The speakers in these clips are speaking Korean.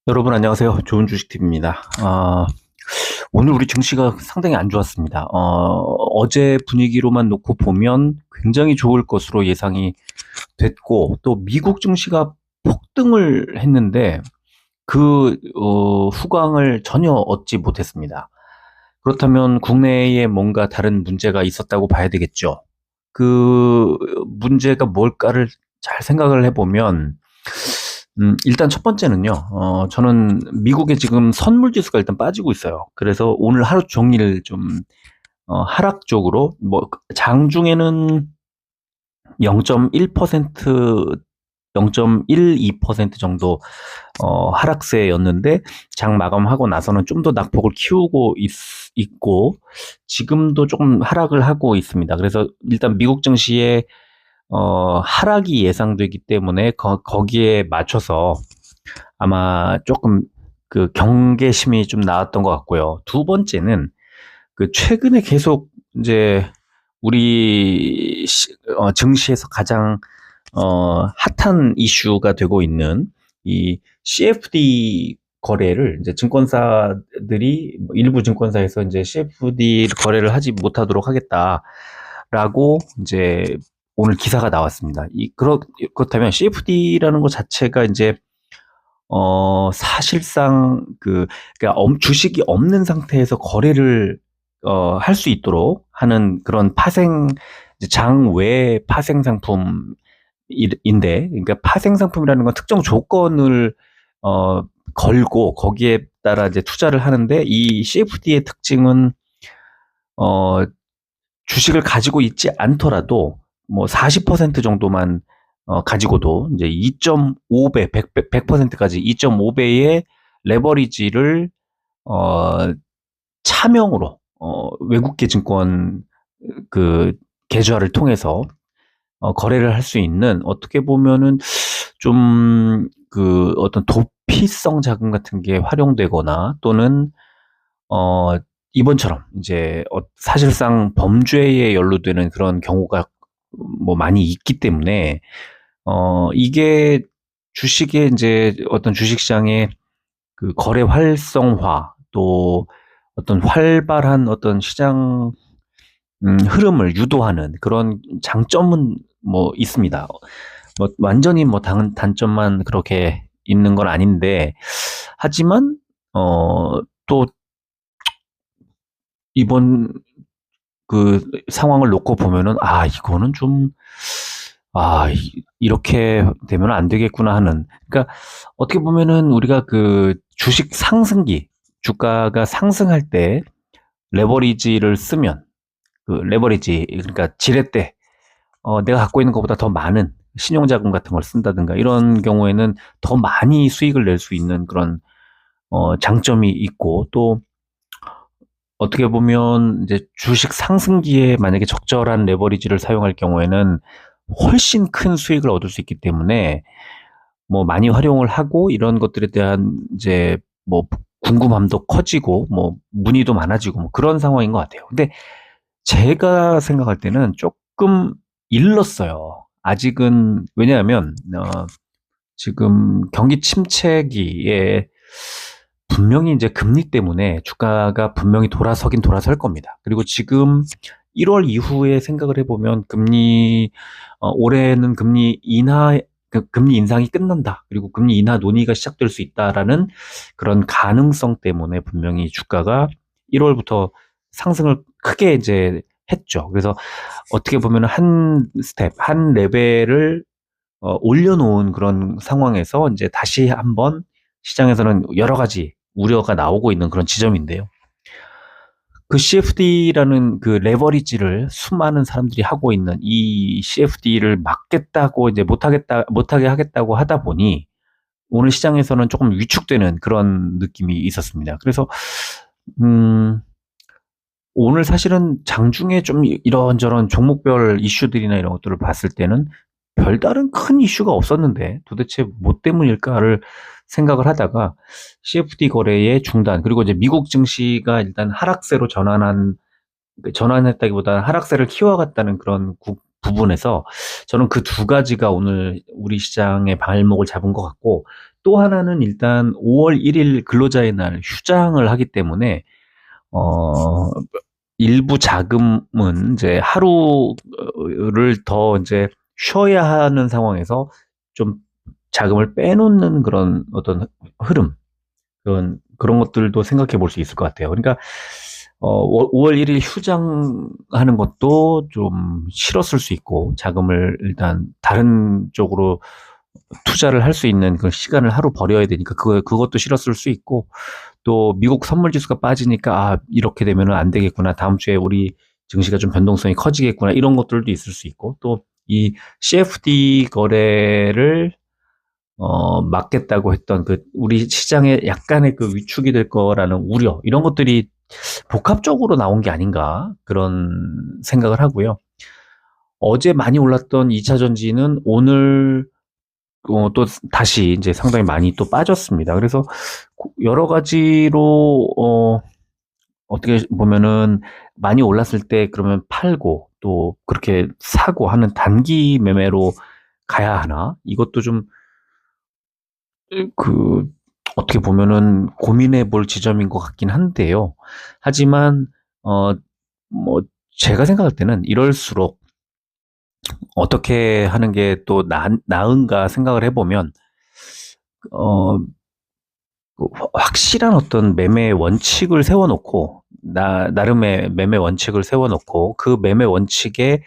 여러분 안녕하세요. 좋은 주식팁입니다. 오늘 우리 증시가 상당히 안 좋았습니다. 어제 분위기로만 놓고 보면 굉장히 좋을 것으로 예상이 됐고, 또 미국 증시가 폭등을 했는데 후광을 전혀 얻지 못했습니다. 그렇다면 국내에 뭔가 다른 문제가 있었다고 봐야 되겠죠. 그 문제가 뭘까를 잘 생각을 해보면, 일단 첫 번째는요, 저는 미국의 지금 선물 지수가 일단 빠지고 있어요. 그래서 오늘 하루 종일 좀, 하락 쪽으로, 장중에는 0.1%, 0.12% 정도, 하락세였는데, 장 마감하고 나서는 좀 더 낙폭을 키우고 있고, 지금도 조금 하락을 하고 있습니다. 그래서 일단 미국 증시에, 하락이 예상되기 때문에, 거기에 맞춰서, 아마 조금 그 경계심이 좀 나왔던 것 같고요. 두 번째는 그 최근에 계속 이제 우리 증시에서 가장 핫한 이슈가 되고 있는 이 CFD 거래를 이제 증권사들이 일부 증권사에서 이제 CFD 거래를 하지 못하도록 하겠다라고 이제 오늘 기사가 나왔습니다. 그렇다면 CFD라는 것 자체가 이제 사실상 그러니까 주식이 없는 상태에서 거래를 할 수 있도록 하는 그런 장외 파생 상품인데, 그러니까 파생 상품이라는 건 특정 조건을 어, 걸고 거기에 따라 이제 투자를 하는데, 이 CFD의 특징은 어, 주식을 가지고 있지 않더라도 뭐 40% 정도만 가지고도 이제 2.5배, 100%까지 2.5배의 레버리지를 어, 차명으로 외국계 증권 그 계좌를 통해서 거래를 할 수 있는, 어떻게 보면은 좀 어떤 도피성 자금 같은 게 활용되거나, 또는 어, 이번처럼 이제 사실상 범죄에 연루되는 그런 경우가 뭐 많이 있기 때문에, 이게 주식의 이제 어떤 주식시장의 그 거래 활성화, 또 어떤 활발한 어떤 시장 흐름을 유도하는 그런 장점은 뭐 있습니다. 뭐 완전히 뭐 단점만 그렇게 있는 건 아닌데, 하지만 또 이번 상황을 놓고 보면은, 이거는 좀, 이렇게 되면 안 되겠구나 하는. 그러니까 어떻게 보면은 우리가 그 주식 상승기, 주가가 상승할 때 레버리지를 쓰면, 그러니까 지렛대, 내가 갖고 있는 것보다 더 많은 신용자금 같은 걸 쓴다든가, 이런 경우에는 더 많이 수익을 낼 수 있는 그런 장점이 있고, 또 어떻게 보면 이제 주식 상승기에 만약에 적절한 레버리지를 사용할 경우에는 훨씬 큰 수익을 얻을 수 있기 때문에, 뭐 많이 활용을 하고, 이런 것들에 대한 이제 뭐 궁금함도 커지고, 뭐 문의도 많아지고, 뭐 그런 상황인 것 같아요. 근데 제가 생각할 때는 조금 일렀어요. 아직은. 왜냐하면 지금 경기 침체기에 분명히 이제 금리 때문에 주가가 분명히 돌아설 겁니다. 그리고 지금 1월 이후에 생각을 해보면, 올해는 금리 인상이 끝난다, 그리고 금리 인하 논의가 시작될 수 있다라는 그런 가능성 때문에 분명히 주가가 1월부터 상승을 크게 이제 했죠. 그래서 어떻게 보면 한 레벨을 올려놓은 그런 상황에서 이제 다시 한번 시장에서는 여러 가지 우려가 나오고 있는 그런 지점인데요. 그 CFD라는 그 레버리지를 수많은 사람들이 하고 있는 이 CFD를 막겠다고, 이제 못하게 하겠다고 하다 보니 오늘 시장에서는 조금 위축되는 그런 느낌이 있었습니다. 그래서, 음, 오늘 사실은 장중에 좀 이런저런 종목별 이슈들이나 이런 것들을 봤을 때는 별다른 큰 이슈가 없었는데 도대체 뭐 때문일까를 생각을 하다가, CFD 거래의 중단, 그리고 이제 미국 증시가 일단 하락세로 전환했다기보다는 하락세를 키워갔다는 그런 부분에서 저는 그 두 가지가 오늘 우리 시장의 발목을 잡은 것 같고, 또 하나는 일단 5월 1일 근로자의 날 휴장을 하기 때문에 어, 일부 자금은 이제 하루를 더 이제 쉬어야 하는 상황에서 좀 자금을 빼놓는 그런 어떤 흐름, 그런 것들도 생각해 볼 수 있을 것 같아요. 그러니까 5월 1일 휴장하는 것도 좀 싫었을 수 있고, 자금을 일단 다른 쪽으로 투자를 할 수 있는 그 시간을 하루 버려야 되니까 그것도 싫었을 수 있고, 또 미국 선물 지수가 빠지니까 아, 이렇게 되면은 안 되겠구나. 다음 주에 우리 증시가 좀 변동성이 커지겠구나. 이런 것들도 있을 수 있고, 또 이 CFD 거래를 막겠다고 했던 그 우리 시장에 약간의 그 위축이 될 거라는 우려, 이런 것들이 복합적으로 나온 게 아닌가 그런 생각을 하고요. 어제 많이 올랐던 2차 전지는 오늘 또 다시 이제 상당히 많이 또 빠졌습니다. 그래서 여러 가지로 어떻게 보면은 많이 올랐을 때 그러면 팔고 또 그렇게 사고 하는 단기 매매로 가야 하나? 이것도 좀 그 어떻게 보면은 고민해 볼 지점인 것 같긴 한데요. 하지만 뭐 제가 생각할 때는 이럴수록 어떻게 하는 게 또 나은가 생각을 해보면 어 확실한 어떤 매매 원칙을 세워놓고 나름의 매매 원칙을 세워놓고 그 매매 원칙에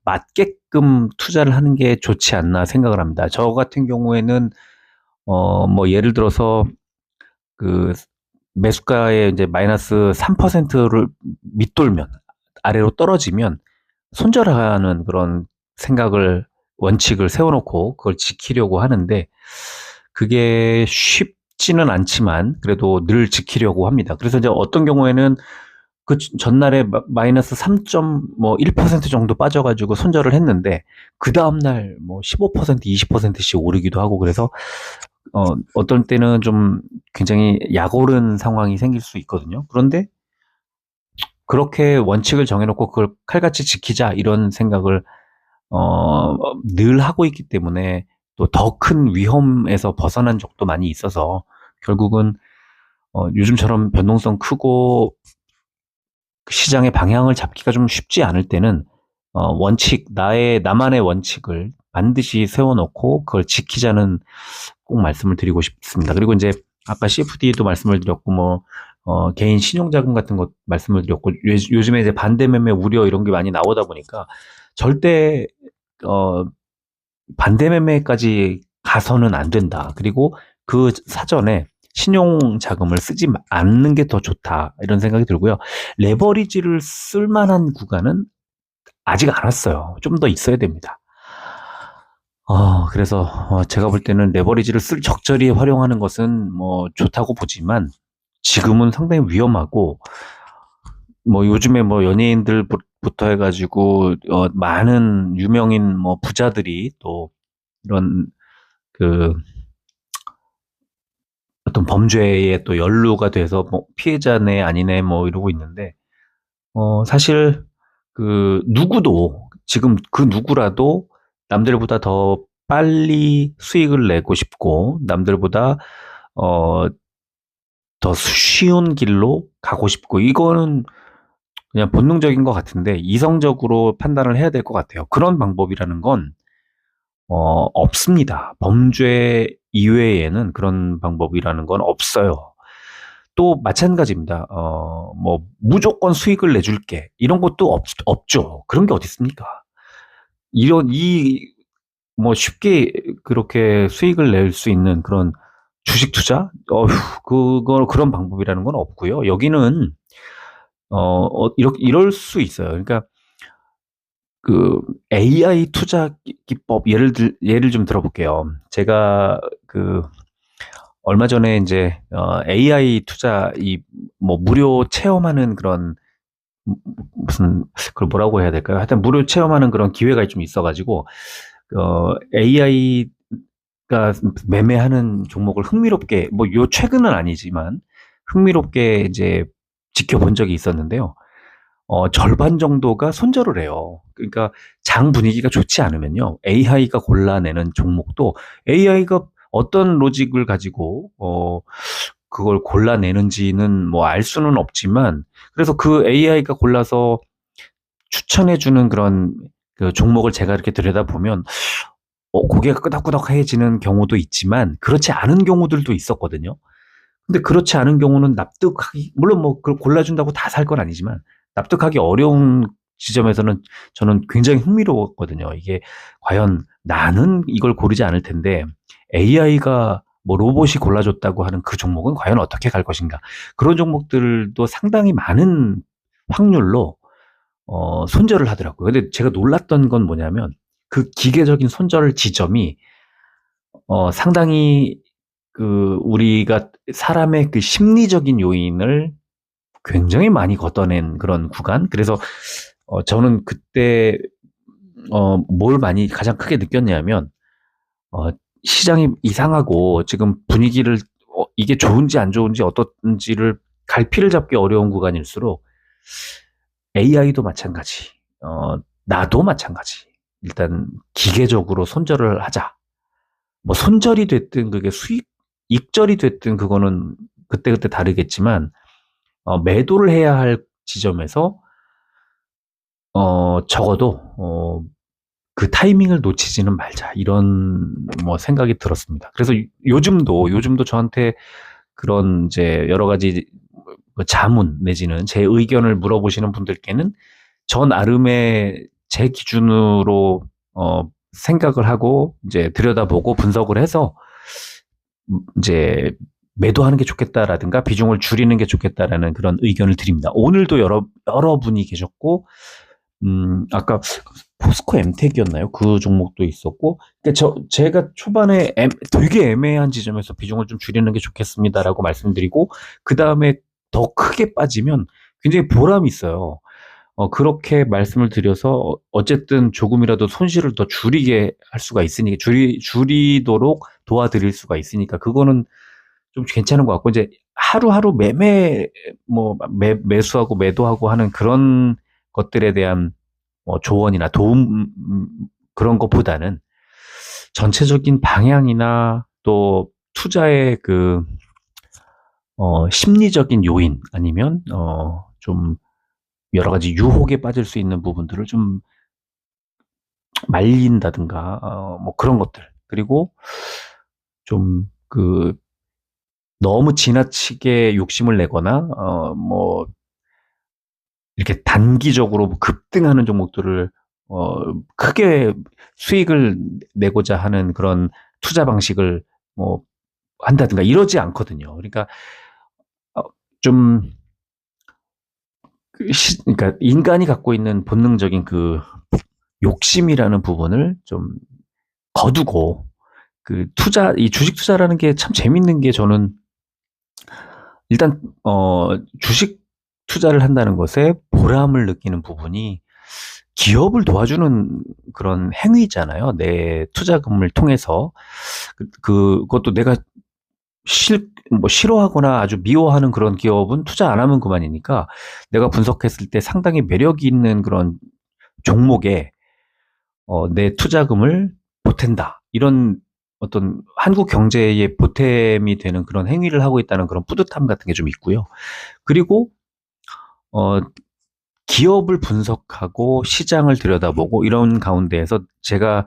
맞게끔 투자를 하는 게 좋지 않나 생각을 합니다. 저 같은 경우에는 뭐 예를 들어서 그 매수가의 이제 마이너스 3%를 밑돌면 아래로 떨어지면 손절하는 그런 생각을 원칙을 세워놓고 그걸 지키려고 하는데 그게 쉽지는 않지만 그래도 늘 지키려고 합니다. 그래서 이제 어떤 경우에는 그 전날에 마이너스 3.1% 정도 빠져가지고 손절을 했는데 그 다음날 뭐 15%, 20%씩 오르기도 하고 그래서 어떤 때는 좀 굉장히 약오른 상황이 생길 수 있거든요. 그런데 그렇게 원칙을 정해놓고 그걸 칼같이 지키자 이런 생각을 늘 하고 있기 때문에 또 더 큰 위험에서 벗어난 적도 많이 있어서 결국은 요즘처럼 변동성 크고 시장의 방향을 잡기가 좀 쉽지 않을 때는 원칙, 나만의 원칙을 반드시 세워놓고 그걸 지키자는 꼭 말씀을 드리고 싶습니다. 그리고 이제 아까 CFD도 말씀을 드렸고 개인 신용자금 같은 것 말씀을 드렸고 요즘에 이제 반대매매 우려 이런 게 많이 나오다 보니까 절대 반대매매까지 가서는 안 된다. 그리고 그 사전에 신용자금을 쓰지 않는 게 더 좋다. 이런 생각이 들고요. 레버리지를 쓸 만한 구간은 아직 안 왔어요. 좀 더 있어야 됩니다. 그래서 제가 볼 때는 레버리지를 적절히 활용하는 것은 뭐 좋다고 보지만 지금은 상당히 위험하고 뭐 요즘에 뭐 연예인들부터 해가지고 많은 유명인 뭐 부자들이 또 이런 그 어떤 범죄에 또 연루가 돼서 뭐 피해자네 아니네 뭐 이러고 있는데 사실 그 누구도 지금 그 누구라도 남들보다 더 빨리 수익을 내고 싶고 남들보다 어, 더 쉬운 길로 가고 싶고 이거는 그냥 본능적인 것 같은데 이성적으로 판단을 해야 될 것 같아요. 그런 방법이라는 건 없습니다. 범죄 이외에는 그런 방법이라는 건 없어요. 또 마찬가지입니다. 뭐 무조건 수익을 내줄게 이런 것도 없죠. 그런 게 어디 있습니까? 뭐 쉽게 그렇게 수익을 낼 수 있는 그런 주식 투자? 그런 방법이라는 건 없고요. 여기는 이럴 수 있어요. 그러니까 그 AI 투자 기법 예를 좀 들어볼게요. 제가 그 얼마 전에 이제 AI 투자 뭐 무료 체험하는 그런 무슨 그걸 뭐라고 해야 될까요? 하여튼 무료 체험하는 그런 기회가 좀 있어가지고 AI가 매매하는 종목을 흥미롭게 뭐 요 최근은 아니지만 흥미롭게 이제 지켜본 적이 있었는데요. 절반 정도가 손절을 해요. 그러니까 장 분위기가 좋지 않으면요. AI가 골라내는 종목도 AI가 어떤 로직을 가지고 그걸 골라내는지는 뭐 알 수는 없지만, 그래서 그 AI가 골라서 추천해주는 그런 그 종목을 제가 이렇게 들여다보면 고개가 끄덕끄덕해지는 경우도 있지만 그렇지 않은 경우들도 있었거든요. 근데 그렇지 않은 경우는 납득하기, 물론 뭐 그걸 골라준다고 다 살 건 아니지만 납득하기 어려운 지점에서는 저는 굉장히 흥미로웠거든요. 이게 과연 나는 이걸 고르지 않을 텐데 AI가 뭐 로봇이 골라줬다고 하는 그 종목은 과연 어떻게 갈 것인가. 그런 종목들도 상당히 많은 확률로 손절을 하더라고요. 근데 제가 놀랐던 건 뭐냐면 그 기계적인 손절 지점이 상당히 우리가 사람의 그 심리적인 요인을 굉장히 많이 걷어낸 그런 구간. 그래서 저는 그때 뭘 많이 가장 크게 느꼈냐면 어, 시장이 이상하고 지금 분위기를 이게 좋은지 안 좋은지 어떤지를 갈피를 잡기 어려운 구간일수록 AI도 마찬가지, 나도 마찬가지. 일단 기계적으로 손절을 하자. 뭐 손절이 됐든 그게 익절이 됐든 그거는 그때그때 다르겠지만 매도를 해야 할 지점에서 적어도 그 타이밍을 놓치지는 말자 이런 뭐 생각이 들었습니다. 그래서 요즘도 저한테 그런 이제 여러 가지 뭐 자문 내지는 제 의견을 물어보시는 분들께는 저 나름의 제 기준으로 생각을 하고 이제 들여다보고 분석을 해서 이제 매도하는 게 좋겠다라든가 비중을 줄이는 게 좋겠다라는 그런 의견을 드립니다. 오늘도 여러분이 계셨고, 아까 포스코 엠텍이었나요? 그 종목도 있었고, 그러니까 제가 초반에 되게 애매한 지점에서 비중을 좀 줄이는 게 좋겠습니다라고 말씀드리고, 그 다음에 더 크게 빠지면 굉장히 보람이 있어요. 그렇게 말씀을 드려서 어쨌든 조금이라도 손실을 더 줄이게 할 수가 있으니까, 줄이도록 도와드릴 수가 있으니까, 그거는 좀 괜찮은 것 같고, 이제 하루하루 매수하고 매도하고 하는 그런 것들에 대한 조언이나 도움, 그런 것보다는 전체적인 방향이나 또 투자의 심리적인 요인 아니면, 좀 여러 가지 유혹에 빠질 수 있는 부분들을 좀 말린다든가, 뭐 그런 것들. 그리고 좀 너무 지나치게 욕심을 내거나, 뭐 이렇게 단기적으로 급등하는 종목들을 크게 수익을 내고자 하는 그런 투자 방식을 뭐 한다든가 이러지 않거든요. 그러니까 좀 그러니까 인간이 갖고 있는 본능적인 그 욕심이라는 부분을 좀 거두고 이 주식 투자라는 게 참 재밌는 게 저는 일단 주식 투자를 한다는 것에 보람을 느끼는 부분이 기업을 도와주는 그런 행위잖아요. 내 투자금을 통해서 그것도 내가 뭐 싫어하거나 아주 미워하는 그런 기업은 투자 안 하면 그만이니까 내가 분석했을 때 상당히 매력 있는 그런 종목에 내 투자금을 보탠다. 이런 어떤 한국 경제의 보탬이 되는 그런 행위를 하고 있다는 그런 뿌듯함 같은 게 좀 있고요. 그리고 기업을 분석하고 시장을 들여다보고 이런 가운데에서 제가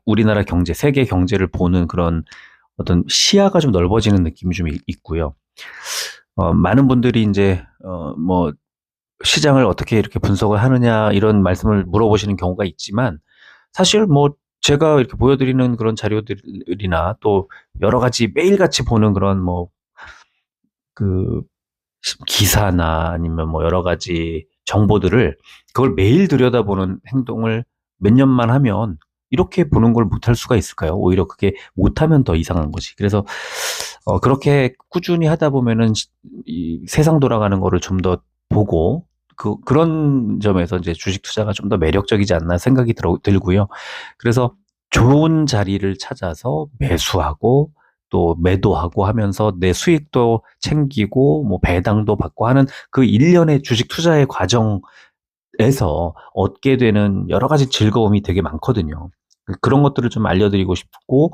우리나라 경제, 세계 경제를 보는 그런 어떤 시야가 좀 넓어지는 느낌이 좀 있고요. 많은 분들이 이제 뭐 시장을 어떻게 이렇게 분석을 하느냐 이런 말씀을 물어보시는 경우가 있지만 사실 뭐 제가 이렇게 보여드리는 그런 자료들이나 또 여러 가지 매일같이 보는 그런 그 기사나 아니면 뭐 여러 가지 정보들을 그걸 매일 들여다보는 행동을 몇 년만 하면 이렇게 보는 걸 못할 수가 있을까요? 오히려 그게 못하면 더 이상한 거지. 그래서 그렇게 꾸준히 하다 보면은 이 세상 돌아가는 거를 좀 더 보고 그런 점에서 이제 주식 투자가 좀 더 매력적이지 않나 생각이 들고요. 그래서 좋은 자리를 찾아서 매수하고 또 매도하고 하면서 내 수익도 챙기고 뭐 배당도 받고 하는 그 일련의 주식 투자의 과정에서 얻게 되는 여러 가지 즐거움이 되게 많거든요. 그런 것들을 좀 알려드리고 싶고,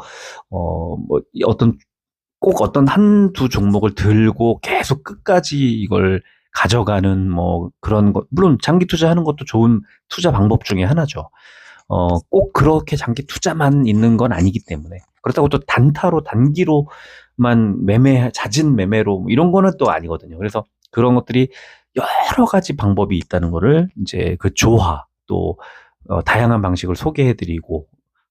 뭐, 꼭 어떤 한두 종목을 들고 계속 끝까지 이걸 가져가는 뭐 그런 것, 물론 장기 투자하는 것도 좋은 투자 방법 중에 하나죠. 꼭 그렇게 장기 투자만 있는 건 아니기 때문에. 그렇다고 또 단타로, 단기로만 잦은 매매로, 뭐 이런 거는 또 아니거든요. 그래서 그런 것들이 여러 가지 방법이 있다는 거를 이제 그 조화, 또, 다양한 방식을 소개해드리고,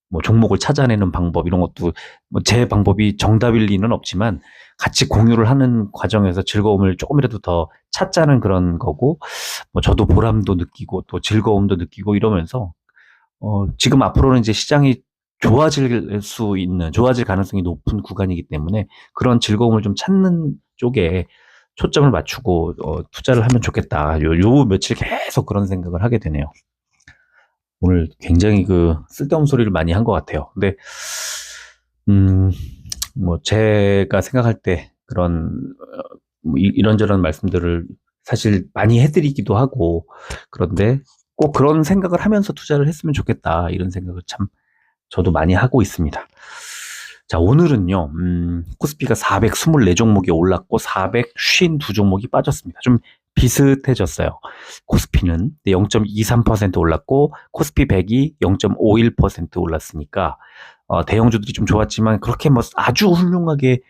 뭐 종목을 찾아내는 방법, 이런 것도 뭐 제 방법이 정답일 리는 없지만 같이 공유를 하는 과정에서 즐거움을 조금이라도 더 찾자는 그런 거고, 뭐 저도 보람도 느끼고 또 즐거움도 느끼고 이러면서 지금 앞으로는 이제 시장이 좋아질 가능성이 높은 구간이기 때문에 그런 즐거움을 좀 찾는 쪽에 초점을 맞추고 투자를 하면 좋겠다. 요 며칠 계속 그런 생각을 하게 되네요. 오늘 굉장히 그 쓸데없는 소리를 많이 한 것 같아요. 근데 음, 뭐 제가 생각할 때 그런 뭐 이런저런 말씀들을 사실 많이 해드리기도 하고, 그런데 꼭 그런 생각을 하면서 투자를 했으면 좋겠다, 이런 생각을 참 저도 많이 하고 있습니다. 자, 오늘은요, 코스피가 424종목이 올랐고 452종목이 빠졌습니다. 좀 비슷해졌어요. 코스피는 0.23% 올랐고 코스피 100이 0.51% 올랐으니까 대형주들이 좀 좋았지만 그렇게 뭐 아주 훌륭하게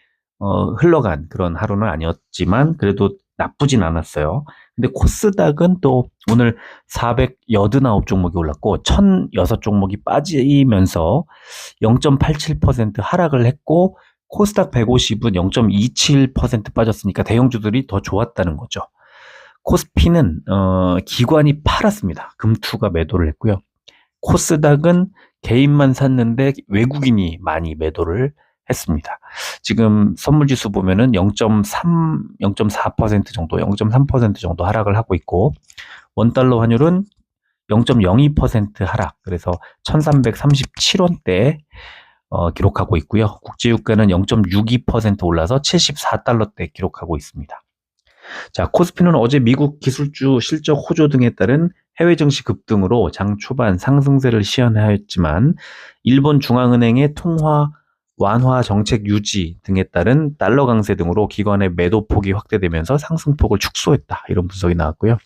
흘러간 그런 하루는 아니었지만 그래도 나쁘진 않았어요. 근데 코스닥은 또 오늘 489종목이 올랐고 1006종목이 빠지면서 0.87% 하락을 했고, 코스닥 150은 0.27% 빠졌으니까 대형주들이 더 좋았다는 거죠. 코스피는 기관이 팔았습니다. 금투가 매도를 했고요. 코스닥은 개인만 샀는데 외국인이 많이 매도를 했습니다. 지금 선물지수 보면은 0.4% 정도, 0.3% 정도 하락을 하고 있고, 원달러 환율은 0.02% 하락, 그래서 1337원대 기록하고 있고요. 국제유가는 0.62% 올라서 74달러대 기록하고 있습니다. 자, 코스피는 어제 미국 기술주 실적 호조 등에 따른 해외 증시 급등으로 장 초반 상승세를 시현하였지만 일본 중앙은행의 통화 완화 정책 유지 등에 따른 달러 강세 등으로 기관의 매도폭이 확대되면서 상승폭을 축소했다, 이런 분석이 나왔고요.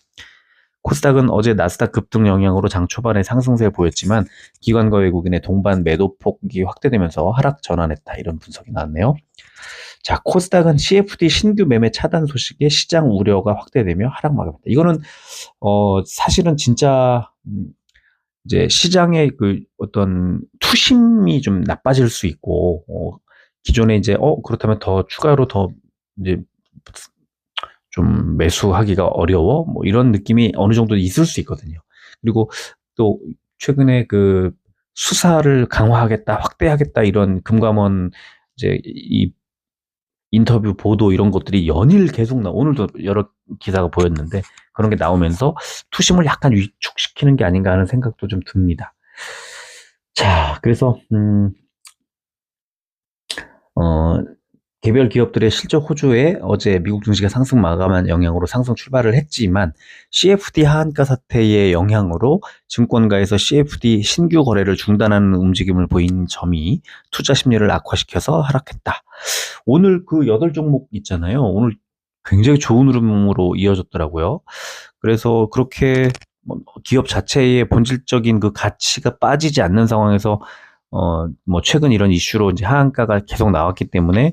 코스닥은 어제 나스닥 급등 영향으로 장 초반에 상승세를 보였지만 기관과 외국인의 동반 매도폭이 확대되면서 하락 전환했다, 이런 분석이 나왔네요. 자, 코스닥은 CFD 신규 매매 차단 소식에 시장 우려가 확대되며 하락 마감했다. 이거는 사실은 진짜 이제 시장의 그 어떤 투심이 좀 나빠질 수 있고, 기존에 이제 그렇다면 더 추가로 더 이제 좀 매수하기가 어려워, 뭐 이런 느낌이 어느 정도 있을 수 있거든요. 그리고 또 최근에 그 수사를 강화하겠다, 확대하겠다, 이런 금감원 이제 이 인터뷰 보도 이런 것들이 연일 계속 오늘도 여러 기사가 보였는데 그런 게 나오면서 투심을 약간 위축시키는 게 아닌가 하는 생각도 좀 듭니다. 자, 그래서 개별 기업들의 실적 호조에 어제 미국 증시가 상승 마감한 영향으로 상승 출발을 했지만 CFD 하한가 사태의 영향으로 증권가에서 CFD 신규 거래를 중단하는 움직임을 보인 점이 투자 심리를 악화시켜서 하락했다. 오늘 그 8종목 있잖아요. 오늘 굉장히 좋은 흐름으로 이어졌더라고요. 그래서 그렇게 뭐 기업 자체의 본질적인 그 가치가 빠지지 않는 상황에서 뭐 최근 이런 이슈로 이제 하한가가 계속 나왔기 때문에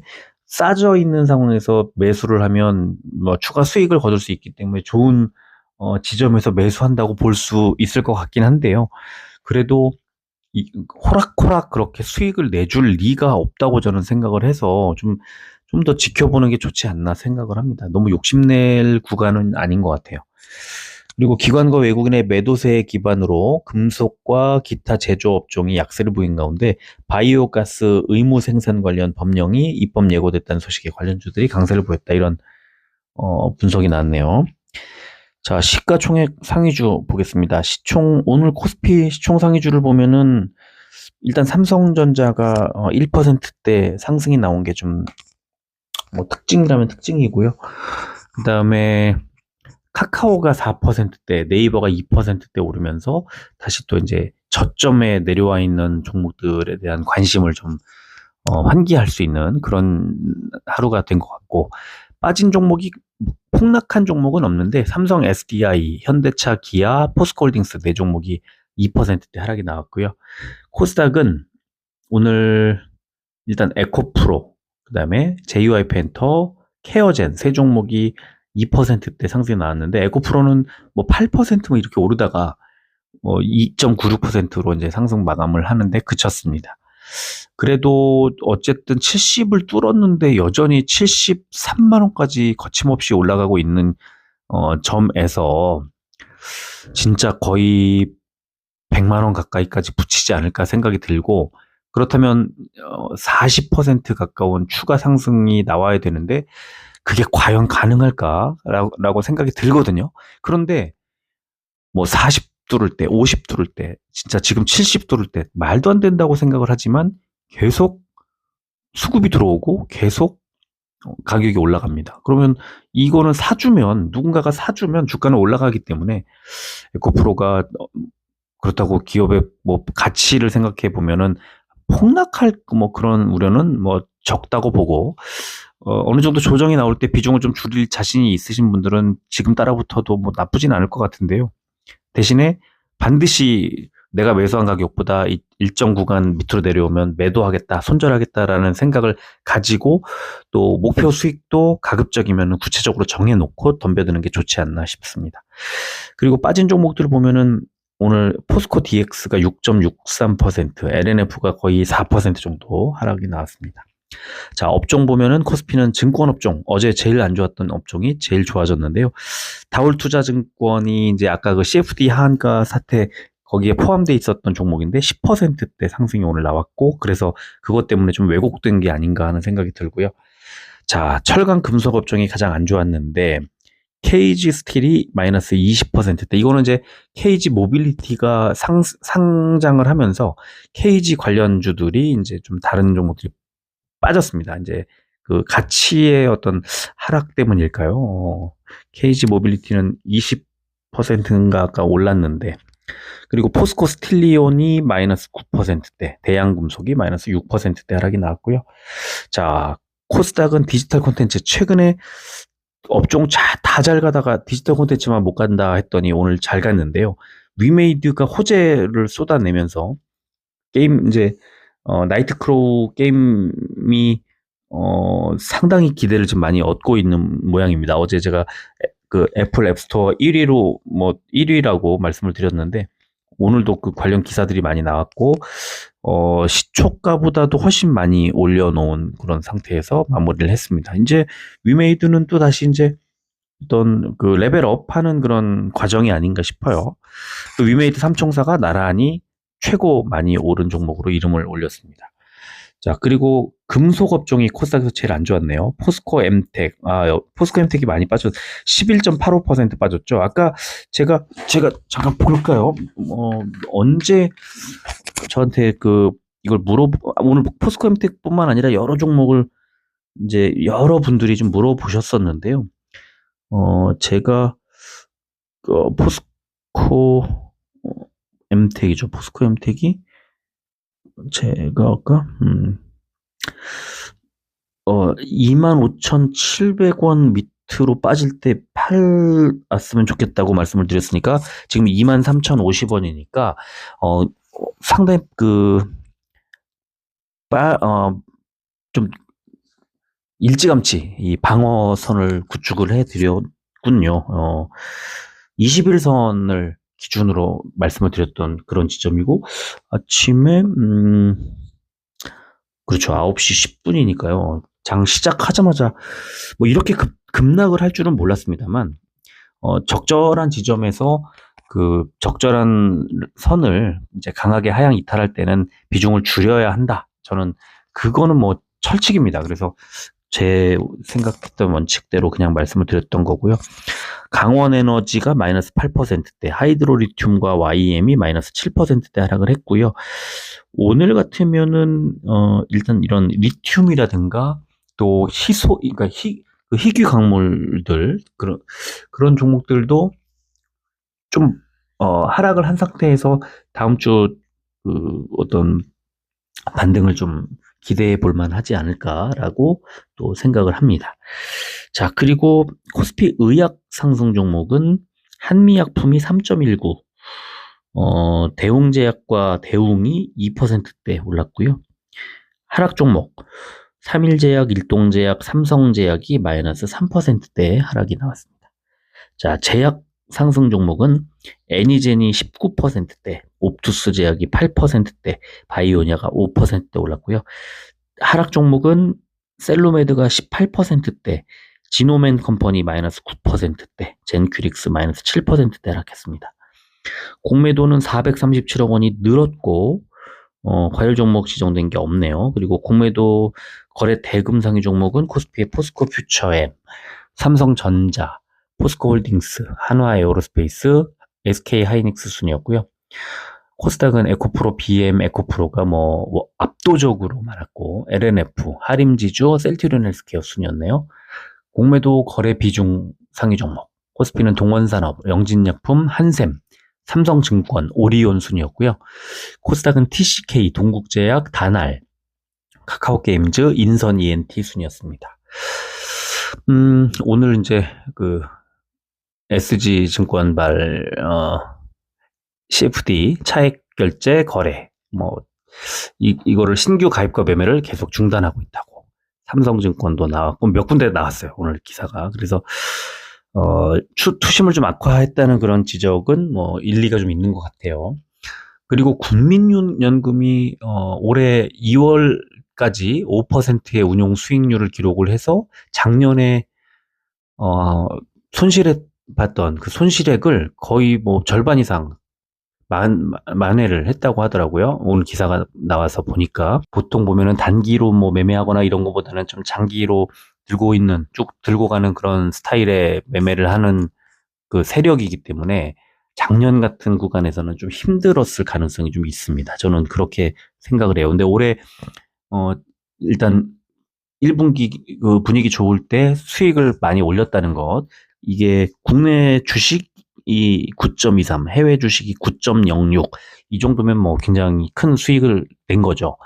싸져 있는 상황에서 매수를 하면 뭐 추가 수익을 거둘 수 있기 때문에 좋은 지점에서 매수한다고 볼 수 있을 것 같긴 한데요. 그래도 호락호락 그렇게 수익을 내줄 리가 없다고 저는 생각을 해서 좀 더 지켜보는 게 좋지 않나 생각을 합니다. 너무 욕심낼 구간은 아닌 것 같아요. 그리고 기관과 외국인의 매도세에 기반으로 금속과 기타 제조업종이 약세를 보인 가운데 바이오 가스 의무 생산 관련 법령이 입법 예고됐다는 소식에 관련주들이 강세를 보였다, 이런 분석이 나왔네요. 자, 시가총액 상위주 보겠습니다. 오늘 코스피 시총 상위주를 보면은 일단 삼성전자가 1%대 상승이 나온 게 좀 뭐 특징이라면 특징이고요. 그 다음에 카카오가 4%대, 네이버가 2%대 오르면서 다시 또 이제 저점에 내려와 있는 종목들에 대한 관심을 좀 환기할 수 있는 그런 하루가 된 것 같고, 빠진 종목이 폭락한 종목은 없는데 삼성 SDI, 현대차, 기아, 포스코홀딩스 네 종목이 2%대 하락이 나왔고요. 코스닥은 오늘 일단 에코프로, 그다음에 JY펜터, 케어젠 세 종목이 2%대 상승이 나왔는데, 에코프로는 뭐 8% 이렇게 오르다가 2.96%로 이제 상승 마감을 하는데 그쳤습니다. 그래도 어쨌든 70을 뚫었는데 여전히 73만 원까지 거침없이 올라가고 있는 점에서 진짜 거의 100만 원 가까이까지 붙이지 않을까 생각이 들고, 그렇다면 40% 가까운 추가 상승이 나와야 되는데 그게 과연 가능할까라고 생각이 들거든요. 그런데 뭐 40 뚫을 때, 50 뚫을 때, 진짜 지금 70 뚫을 때 말도 안 된다고 생각을 하지만 계속 수급이 들어오고 계속 가격이 올라갑니다. 그러면 이거는 누군가가 사주면 주가는 올라가기 때문에 에코프로가 그렇다고 기업의 뭐 가치를 생각해 보면은 폭락할 뭐 그런 우려는 뭐 적다고 보고, 어느 정도 조정이 나올 때 비중을 좀 줄일 자신이 있으신 분들은 지금 따라붙어도 뭐 나쁘진 않을 것 같은데요. 대신에 반드시 내가 매수한 가격보다 일정 구간 밑으로 내려오면 매도하겠다, 손절하겠다라는 생각을 가지고, 또 목표 수익도 가급적이면 구체적으로 정해놓고 덤벼드는 게 좋지 않나 싶습니다. 그리고 빠진 종목들을 보면은 오늘 포스코 DX가 6.63%, LNF가 거의 4% 정도 하락이 나왔습니다. 자, 업종 보면은 코스피는 증권 업종, 어제 제일 안 좋았던 업종이 제일 좋아졌는데요. 다올투자증권이 이제 아까 그 CFD 하한가 사태 거기에 포함되어 있었던 종목인데 10%대 상승이 오늘 나왔고, 그래서 그것 때문에 좀 왜곡된 게 아닌가 하는 생각이 들고요. 자, 철강 금속 업종이 가장 안 좋았는데 KG 스틸이 마이너스 20%대. 이거는 이제 KG 모빌리티가 상장을 하면서 KG 관련주들이 이제 좀 다른 종목들이 빠졌습니다. 이제 그 가치의 어떤 하락 때문일까요? KG 모빌리티는 20%인가 아까 올랐는데, 그리고 포스코 스틸리온이 마이너스 9%대, 대양금속이 마이너스 6%대 하락이 나왔고요. 자, 코스닥은 디지털 콘텐츠 최근에 업종 다 잘 가다가 디지털 콘텐츠만 못 간다 했더니 오늘 잘 갔는데요. 위메이드가 호재를 쏟아내면서 게임 이제 나이트크로우 게임이 상당히 기대를 좀 많이 얻고 있는 모양입니다. 어제 제가 그 애플 앱스토어 1위로 뭐 1위라고 말씀을 드렸는데, 오늘도 그 관련 기사들이 많이 나왔고 시초가보다도 훨씬 많이 올려놓은 그런 상태에서 마무리를 했습니다. 이제 위메이드는 또 다시 이제 어떤 그 레벨업하는 그런 과정이 아닌가 싶어요. 또 위메이드 삼총사가 나란히 최고 많이 오른 종목으로 이름을 올렸습니다. 자, 그리고 금속 업종이 코스닥에서 제일 안 좋았네요. 포스코 엠텍, 포스코 엠텍이 많이 빠졌, 11.85% 빠졌죠. 아까 제가 잠깐 볼까요? 언제 저한테 이걸 오늘 포스코 엠텍뿐만 아니라 여러 종목을 이제 여러분들이 좀 물어보셨었는데요. 제가 포스코 엠텍이죠. 포스코 엠텍이 제가 아까 25,700원 밑으로 빠질 때 팔았으면 좋겠다고 말씀을 드렸으니까 지금 23,050원이니까 상당히 좀 일찌감치 이 방어선을 구축을 해드렸군요. 21선을 기준으로 말씀을 드렸던 그런 지점이고, 아침에 그렇죠, 9시 10분이니까요. 장 시작하자마자 뭐 이렇게 급락을 할 줄은 몰랐습니다만, 적절한 지점에서 그 적절한 선을 이제 강하게 하향 이탈할 때는 비중을 줄여야 한다. 저는 그거는 뭐 철칙입니다. 그래서 제 생각했던 원칙대로 그냥 말씀을 드렸던 거고요. 강원에너지가 마이너스 8%대, 하이드로리튬과 YM이 마이너스 7%대 하락을 했고요. 오늘 같으면은 일단 이런 리튬이라든가 또 그러니까 희귀 광물들, 그런 종목들도 좀 하락을 한 상태에서 다음 주 어떤 반등을 좀 기대해 볼 만하지 않을까라고 또 생각을 합니다. 자, 그리고 코스피 의약 상승 종목은 한미약품이 3.19, 대웅제약과 대웅이 2%대 올랐고요. 하락 종목, 삼일제약, 일동제약, 삼성제약이 마이너스 3%대 하락이 나왔습니다. 자, 제약 상승 종목은 애니젠이 19%대, 옵투스 제약이 8%대, 바이오니아가 5%대 올랐고요. 하락 종목은 셀로메드가 18%대, 지노맨 컴퍼니 마이너스 9%대, 젠큐릭스 마이너스 7%대 하락했습니다. 공매도는 437억 원이 늘었고, 과열 종목 지정된 게 없네요. 그리고 공매도 거래 대금 상위 종목은 코스피의 포스코 퓨처엠, 삼성전자, 포스코홀딩스, 한화에어로스페이스, SK하이닉스 순이었고요. 코스닥은 에코프로, BM, 에코프로가 압도적으로 많았고, LNF, 하림지주, 셀트리온 헬스케어 순이었네요. 공매도 거래 비중 상위 종목, 코스피는 동원산업, 영진약품, 한샘, 삼성증권, 오리온 순이었고요. 코스닥은 TCK, 동국제약, 다날, 카카오게임즈, 인선 ENT 순이었습니다. 오늘 이제 SG증권발 CFD 차액 결제 거래 이거를 신규 가입과 매매를 계속 중단하고 있다고. 삼성증권도 나왔고 몇 군데 나왔어요, 오늘 기사가. 그래서 투심을 좀 악화했다는 그런 지적은 일리가 좀 있는 것 같아요. 그리고 국민연금이 올해 2월까지 5%의 운용 수익률을 기록을 해서 작년에 손실했던 그 손실액을 거의 절반 이상 만회를 했다고 하더라고요. 오늘 기사가 나와서 보니까 보통 보면은 단기로 매매하거나 이런 것보다는 좀 장기로 쭉 들고 가는 그런 스타일의 매매를 하는 그 세력이기 때문에 작년 같은 구간에서는 좀 힘들었을 가능성이 좀 있습니다. 저는 그렇게 생각을 해요. 근데 올해 일단 1분기 그 분위기 좋을 때 수익을 많이 올렸다는 것, 이게 국내 주식이 9.23, 해외 주식이 9.06, 이 정도면 굉장히 큰 수익을 낸 거죠.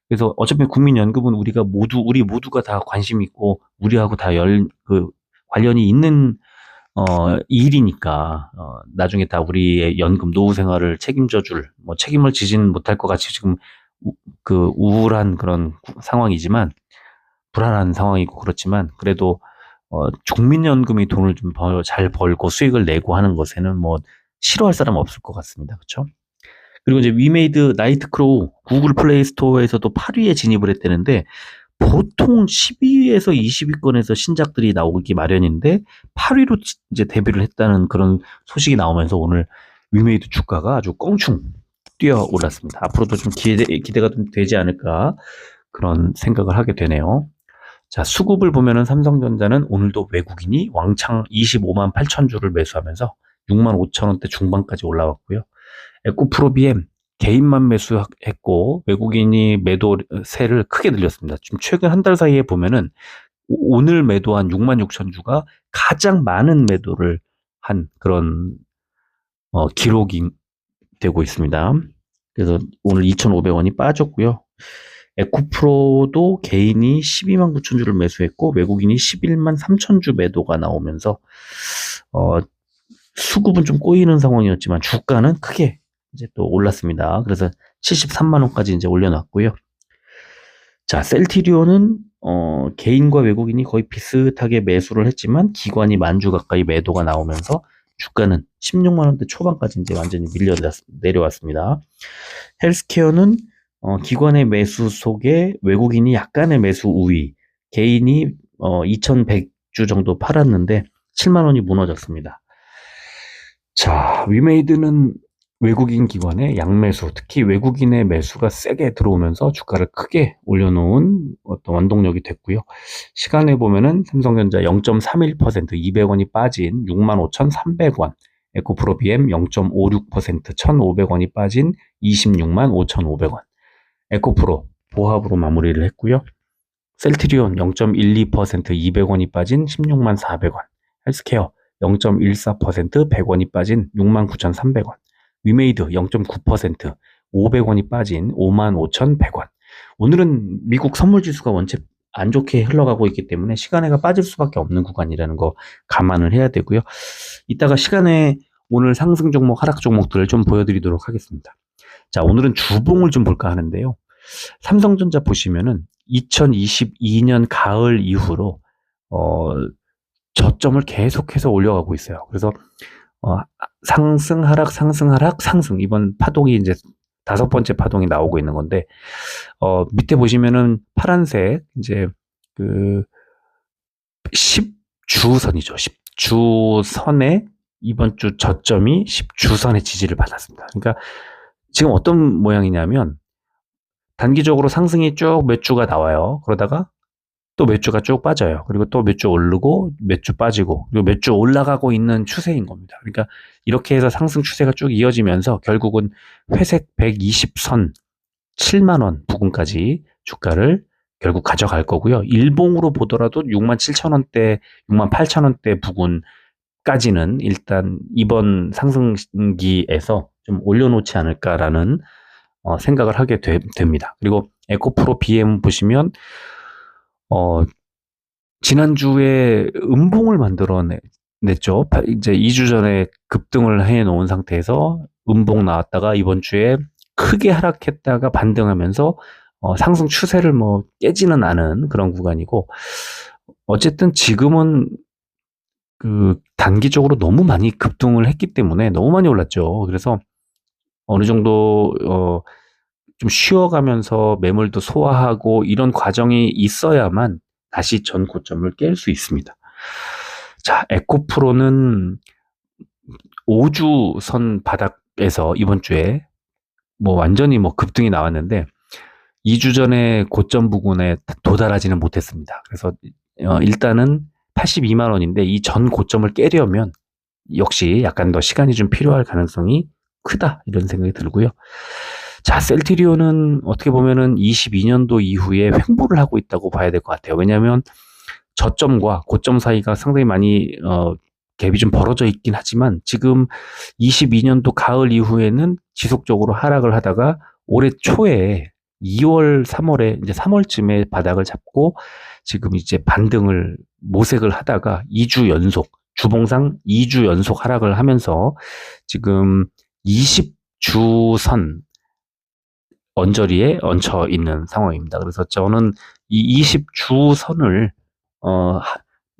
그래서 어차피 국민연금은 우리 모두가 다 관심 있고 우리하고 다 관련이 있는 일이니까 나중에 다 우리의 연금 노후 생활을 책임져줄 책임을 지진 못할 것 같이 지금 우울한 그런 상황이지만, 불안한 상황이고 그렇지만, 그래도 국민연금이 돈을 좀 잘 벌고 수익을 내고 하는 것에는 싫어할 사람 없을 것 같습니다. 그렇죠? 그리고 이제 위메이드 나이트크로우 구글 플레이 스토어에서도 8위에 진입을 했다는데, 보통 10위에서 20위권에서 신작들이 나오기 마련인데 8위로 이제 데뷔를 했다는 그런 소식이 나오면서 오늘 위메이드 주가가 아주 껑충 뛰어 올랐습니다. 앞으로도 좀 기대가 좀 되지 않을까, 그런 생각을 하게 되네요. 자, 수급을 보면은 삼성전자는 오늘도 외국인이 왕창 25만 8천 주를 매수하면서 6만 5천 원대 중반까지 올라왔고요. 에코프로비엠 개인만 매수했고 외국인이 매도세를 크게 늘렸습니다. 지금 최근 한 달 사이에 보면은 오늘 매도한 6만 6천 주가 가장 많은 매도를 한 그런 기록이 되고 있습니다. 그래서 오늘 2,500원이 빠졌고요. 에코프로도 개인이 12만 9천 주를 매수했고 외국인이 11만 3천 주 매도가 나오면서 수급은 좀 꼬이는 상황이었지만 주가는 크게 이제 또 올랐습니다. 그래서 73만 원까지 이제 올려놨고요. 자, 셀트리온은 개인과 외국인이 거의 비슷하게 매수를 했지만 기관이 만주 가까이 매도가 나오면서 주가는 16만 원대 초반까지 이제 완전히 내려왔습니다. 헬스케어는 기관의 매수 속에 외국인이 약간의 매수 우위, 개인이 2,100주 정도 팔았는데 7만 원이 무너졌습니다. 자, 위메이드는 외국인 기관의 양매수, 특히 외국인의 매수가 세게 들어오면서 주가를 크게 올려놓은 어떤 원동력이 됐고요. 시간에 보면은 삼성전자 0.31%, 200원이 빠진 65,300원, 에코프로비엠 0.56%, 1,500원이 빠진 26만 5,500원, 에코프로 보합으로 마무리를 했고요. 셀트리온 0.12%, 200원이 빠진 16만 400원, 헬스케어 0.14%, 100원이 빠진 69,300원, 위메이드 0.9%, 500원이 빠진 55,100원. 오늘은 미국 선물 지수가 원체 안 좋게 흘러가고 있기 때문에 시간에가 빠질 수밖에 없는 구간이라는 거 감안을 해야 되고요. 이따가 시간에 오늘 상승 종목, 하락 종목들을 좀 보여드리도록 하겠습니다. 자, 오늘은 주봉을 좀 볼까 하는데요. 삼성전자 보시면은 2022년 가을 이후로 저점을 계속해서 올려가고 있어요. 그래서 상승, 하락, 상승, 하락, 상승. 이번 파동이 이제 5번째 파동이 나오고 있는 건데, 밑에 보시면은 파란색, 이제, 10주선이죠. 10주선에 이번 주 저점이 10주선의 지지를 받았습니다. 그러니까 지금 어떤 모양이냐면, 단기적으로 상승이 쭉 몇 주가 나와요. 그러다가 또 몇 주가 쭉 빠져요. 그리고 또 몇 주 오르고 몇 주 빠지고 그리고 몇 주 올라가고 있는 추세인 겁니다. 그러니까 이렇게 해서 상승 추세가 쭉 이어지면서 결국은 회색 120선 7만 원 부근까지 주가를 결국 가져갈 거고요. 일봉으로 보더라도 67,000원대, 68,000원대 부근까지는 일단 이번 상승기에서 좀 올려놓지 않을까라는 생각을 하게 됩니다. 그리고 에코프로 BM 보시면 지난주에 음봉을 만들어냈죠. 이제 2주 전에 급등을 해놓은 상태에서 음봉 나왔다가 이번 주에 크게 하락했다가 반등하면서 상승 추세를 뭐 깨지는 않은 그런 구간이고, 어쨌든 지금은 단기적으로 너무 많이 급등을 했기 때문에 너무 많이 올랐죠. 그래서 어느 정도 좀 쉬어가면서 매물도 소화하고 이런 과정이 있어야만 다시 전 고점을 깰 수 있습니다. 자, 에코프로는 5주선 바닥에서 이번 주에 뭐 완전히 뭐 급등이 나왔는데 2주 전에 고점 부근에 도달하지는 못했습니다. 그래서 일단은 82만 원인데 이 전 고점을 깨려면 역시 약간 더 시간이 좀 필요할 가능성이 크다, 이런 생각이 들고요. 자, 셀트리온은 어떻게 보면은 22년도 이후에 횡보를 하고 있다고 봐야 될 것 같아요. 왜냐하면 저점과 고점 사이가 상당히 많이 갭이 좀 벌어져 있긴 하지만 지금 22년도 가을 이후에는 지속적으로 하락을 하다가 올해 초에 2월, 3월에 이제 3월쯤에 바닥을 잡고 지금 이제 반등을 모색을 하다가 2주 연속, 주봉상 2주 연속 하락을 하면서 지금 20주선 언저리에 얹혀 있는 상황입니다. 그래서 저는 이 20주선을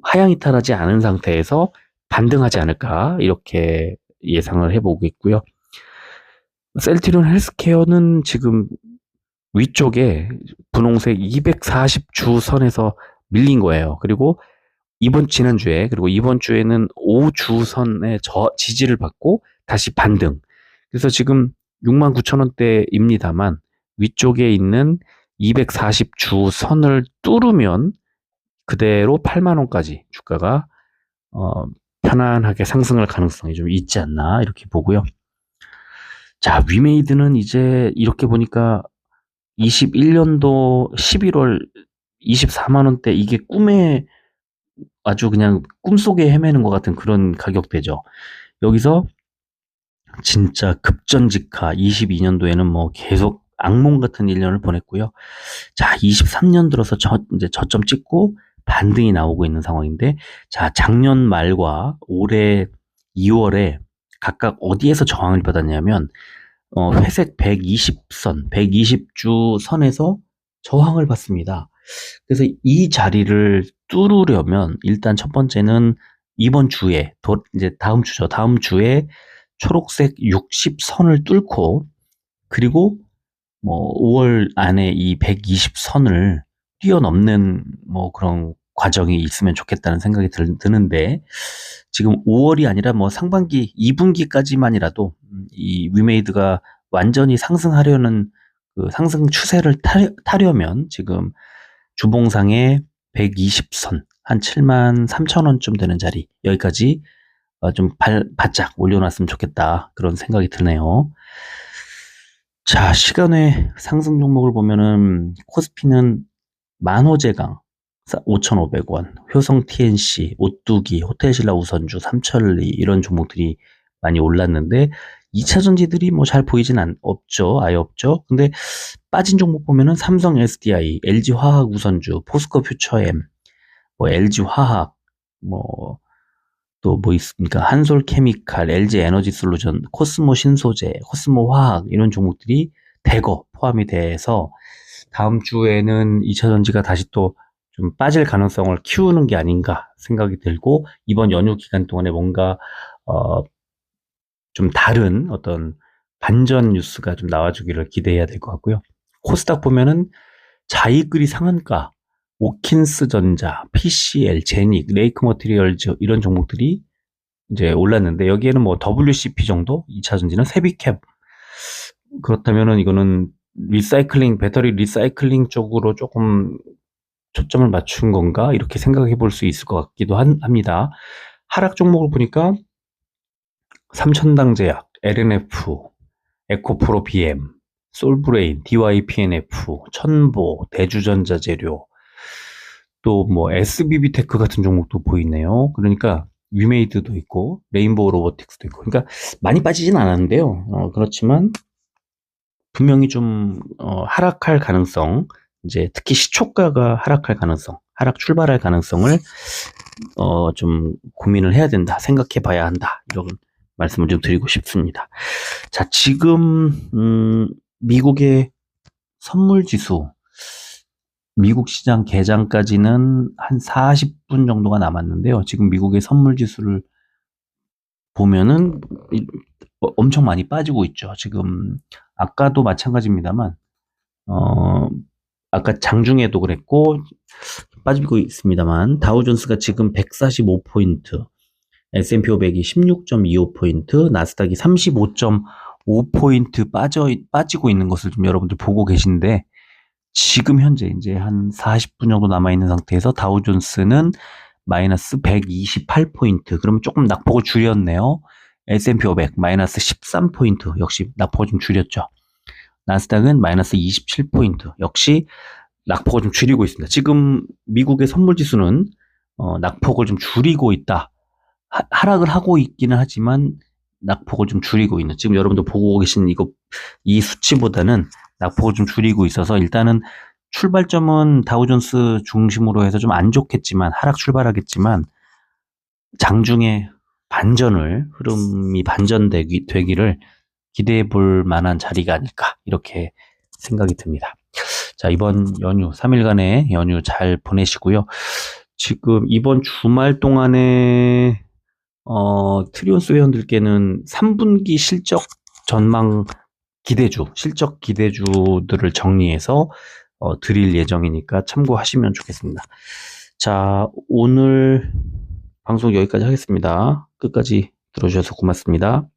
하향 이탈하지 않은 상태에서 반등하지 않을까, 이렇게 예상을 해보고 있고요. 셀트리온 헬스케어는 지금 위쪽에 분홍색 240주선에서 밀린 거예요. 그리고 지난주에, 그리고 이번 주에는 5주선의 지지를 받고 다시 반등. 그래서 지금 69,000원대입니다만 위쪽에 있는 240주 선을 뚫으면 그대로 8만 원까지 주가가 편안하게 상승할 가능성이 좀 있지 않나, 이렇게 보고요. 자, 위메이드는 이제 이렇게 보니까 21년도 11월 24만 원대, 이게 꿈에 아주 그냥 꿈속에 헤매는 것 같은 그런 가격대죠. 여기서 진짜 급전직하 22년도에는 뭐 계속 악몽 같은 1년을 보냈고요. 자, 23년 들어서 이제 저점 찍고 반등이 나오고 있는 상황인데, 자, 작년 말과 올해 2월에 각각 어디에서 저항을 받았냐면 회색 120선, 120주 선에서 저항을 받습니다. 그래서 이 자리를 뚫으려면 일단 첫 번째는 이번 주에 이제 다음 주죠. 다음 주에 초록색 60선을 뚫고, 그리고 뭐 5월 안에 이 120선을 뛰어넘는 뭐 그런 과정이 있으면 좋겠다는 생각이 드는데, 지금 5월이 아니라 뭐 상반기 2분기까지만이라도 이 위메이드가 완전히 상승하려는 그 상승 추세를 타려면 지금 주봉상의 120선 한 73,000원쯤 되는 자리, 여기까지 좀 바짝 올려놨으면 좋겠다, 그런 생각이 드네요. 자, 시간의 상승 종목을 보면은 코스피는 만호제강 5,500원, 효성 TNC, 오뚜기, 호텔신라 우선주, 삼천리, 이런 종목들이 많이 올랐는데 2차 전지들이 뭐 잘 보이진 없죠. 아예 없죠. 근데 빠진 종목 보면은 삼성 SDI, LG 화학 우선주, 포스코 퓨처엠, 뭐 LG 화학, 뭐 또 뭐 있습니까? 한솔 케미칼, LG 에너지 솔루션, 코스모 신소재, 코스모 화학 이런 종목들이 대거 포함이 돼서 다음 주에는 2차 전지가 다시 또 좀 빠질 가능성을 키우는 게 아닌가 생각이 들고, 이번 연휴 기간 동안에 뭔가 좀 다른 어떤 반전 뉴스가 좀 나와주기를 기대해야 될 것 같고요. 코스닥 보면은 자이그리 상한가, 오킨스 전자, PCL, 제닉, 레이크 머티리얼즈 이런 종목들이 이제 올랐는데, 여기에는 뭐 WCP 정도, 2차 전지는 세비캡. 그렇다면은 이거는 리사이클링, 배터리 리사이클링 쪽으로 조금 초점을 맞춘 건가? 이렇게 생각해 볼 수 있을 것 같기도 합니다. 하락 종목을 보니까 삼천당제약, LNF, 에코프로 BM, 솔브레인, DYPNF, 천보, 대주전자재료, 또 뭐 SBB테크 같은 종목도 보이네요. 그러니까 위메이드도 있고 레인보우 로보틱스도 있고, 그러니까 많이 빠지진 않았는데요. 그렇지만 분명히 좀 하락할 가능성, 이제 특히 시초가가 하락할 가능성, 하락 출발할 가능성을 좀 고민을 해야 된다, 생각해 봐야 한다, 이런 말씀을 좀 드리고 싶습니다. 자, 지금 미국의 선물 지수, 미국 시장 개장까지는 한 40분 정도가 남았는데요. 지금 미국의 선물 지수를 보면은 엄청 많이 빠지고 있죠. 지금 아까도 마찬가지입니다만, 아까 장중에도 그랬고 빠지고 있습니다만, 다우존스가 지금 145포인트, S&P 500이 16.25포인트, 나스닥이 35.5포인트 빠지고 있는 것을 좀 여러분들 보고 계신데, 지금 현재 이제 한 40분 정도 남아있는 상태에서 다우존스는 마이너스 128포인트. 그러면 조금 낙폭을 줄였네요. S&P 500 마이너스 13포인트. 역시 낙폭을 좀 줄였죠. 나스닥은 마이너스 27포인트. 역시 낙폭을 좀 줄이고 있습니다. 지금 미국의 선물지수는 낙폭을 좀 줄이고 있다. 하락을 하고 있기는 하지만 낙폭을 좀 줄이고 있는, 지금 여러분들 보고 계신 이 수치보다는 낙폭을 좀 줄이고 있어서, 일단은 출발점은 다우존스 중심으로 해서 좀 안 좋겠지만, 하락 출발하겠지만 장중에 흐름이 반전되기를 기대해 볼 만한 자리가 아닐까, 이렇게 생각이 듭니다. 자, 이번 연휴 3일간의 연휴 잘 보내시고요. 지금 이번 주말 동안에 트리온스 회원들께는 3분기 실적 전망 실적 기대주들을 정리해서 드릴 예정이니까 참고하시면 좋겠습니다. 자, 오늘 방송 여기까지 하겠습니다. 끝까지 들어주셔서 고맙습니다.